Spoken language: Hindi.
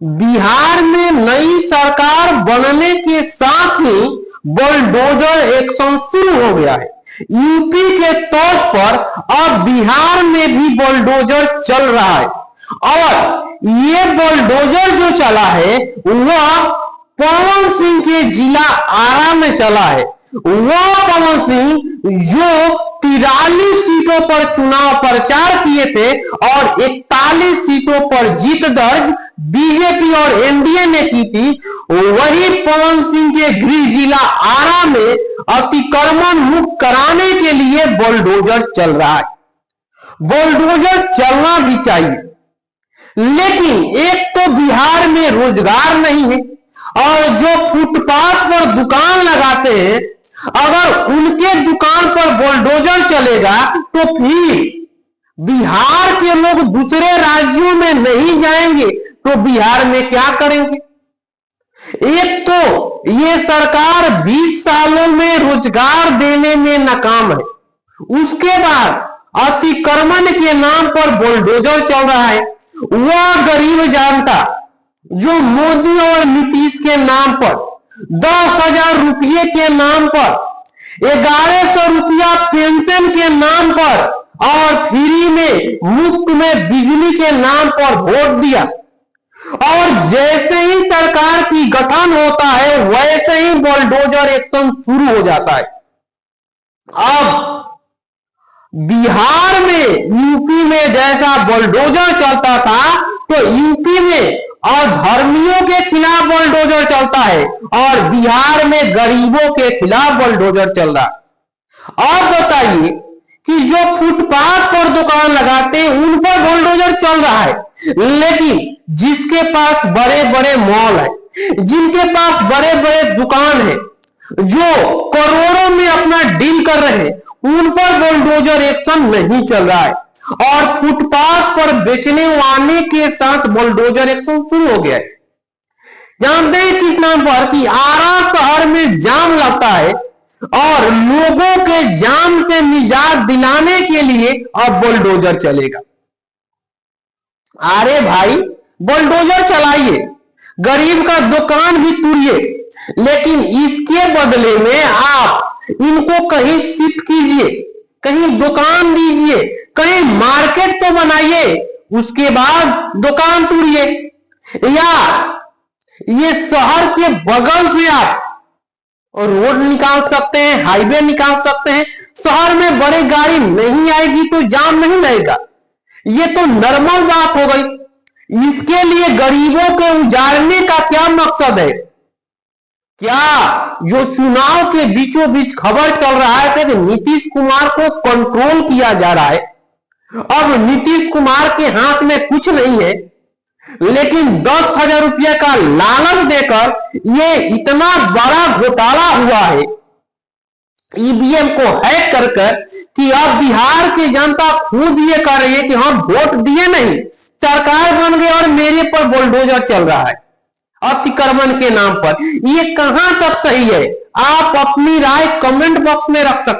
बिहार में नई सरकार बनने के साथ ही बुलडोजर एक्शन शुरू हो गया है। यूपी के तर्ज पर अब बिहार में भी बुलडोजर चल रहा है और ये बुलडोजर जो चला है वह पवन सिंह के जिला आरा में चला है। वह पवन सिंह जो 43 सीटों पर चुनाव प्रचार किए थे और 41 सीटों पर जीत दर्ज बीजेपी और एनडीए ने की थी, वही पवन सिंह के गृह जिला आरा में अतिक्रमण मुक्त कराने के लिए बुलडोजर चल रहा है। बुलडोजर चलना भी चाहिए, लेकिन एक तो बिहार में रोजगार नहीं है और जो फुटपाथ पर दुकान लगाते हैं, अगर उनके दुकान पर बुलडोजर चलेगा तो फिर बिहार के लोग दूसरे राज्यों में नहीं जाएंगे तो बिहार में क्या करेंगे। एक तो ये सरकार 20 सालों में रोजगार देने में नाकाम है, उसके बाद अतिक्रमण के नाम पर बुलडोजर चल रहा है। वह गरीब जनता जो मोदी और नीतीश के नाम पर 10,000 रुपये के नाम पर, 1100 रुपया पेंशन के नाम पर और फ्री में मुफ्त में बिजली के नाम पर वोट दिया, और जैसे ही सरकार की गठन होता है वैसे ही बुलडोजर एक्शन शुरू हो जाता है। अब बिहार में यूपी में जैसा बुलडोजर चलता था तो यूपी में अधर्मियों के खिलाफ बुलडोजर चलता है और बिहार में गरीबों के खिलाफ बुलडोजर चल रहा है। और बताइए कि जो फुटपाथ पर दुकान लगाते हैं उन पर बुलडोजर चल रहा है, लेकिन जिसके पास बड़े बड़े मॉल है, जिनके पास बड़े बड़े दुकान है, जो करोड़ों में अपना डील कर रहे हैं, उन पर बुलडोजर एक्शन नहीं चल रहा है और फुटपाथ पर बेचने वाले के साथ बुलडोजर एक्शन शुरू हो गया है। जानते हैं किस नाम पर कि आरा शहर में जाम लगता है और लोगों के जाम से निजात दिलाने के लिए अब बुलडोजर चलेगा। अरे भाई, बुलडोजर चलाइए, गरीब का दुकान भी तोड़िए, लेकिन इसके बदले में आप इनको कहीं शिफ्ट कीजिए, कहीं दुकान दीजिए, कहीं मार्केट तो बनाइए, उसके बाद दुकान तोड़िए। या ये शहर के बगल से आप रोड निकाल सकते हैं, हाईवे निकाल सकते हैं, शहर में बड़ी गाड़ी नहीं आएगी तो जाम नहीं लगेगा। ये तो नॉर्मल बात हो गई। इसके लिए गरीबों के उजाड़ने का क्या मकसद है? क्या जो चुनाव के बीचों बीच खबर चल रहा है कि नीतीश कुमार को कंट्रोल किया जा रहा है, अब नीतीश कुमार के हाथ में कुछ नहीं है, लेकिन 10,000 रुपये का लालच देकर ये इतना बड़ा घोटाला हुआ है ईवीएम को हैक कर कि अब बिहार की जनता खुद ये कह रही है कि हम वोट दिए नहीं, सरकार बन गई और मेरे पर बुलडोजर चल रहा है अतिक्रमण के नाम पर। ये कहां तक सही है? आप अपनी राय कमेंट बॉक्स में रख सकते हैं।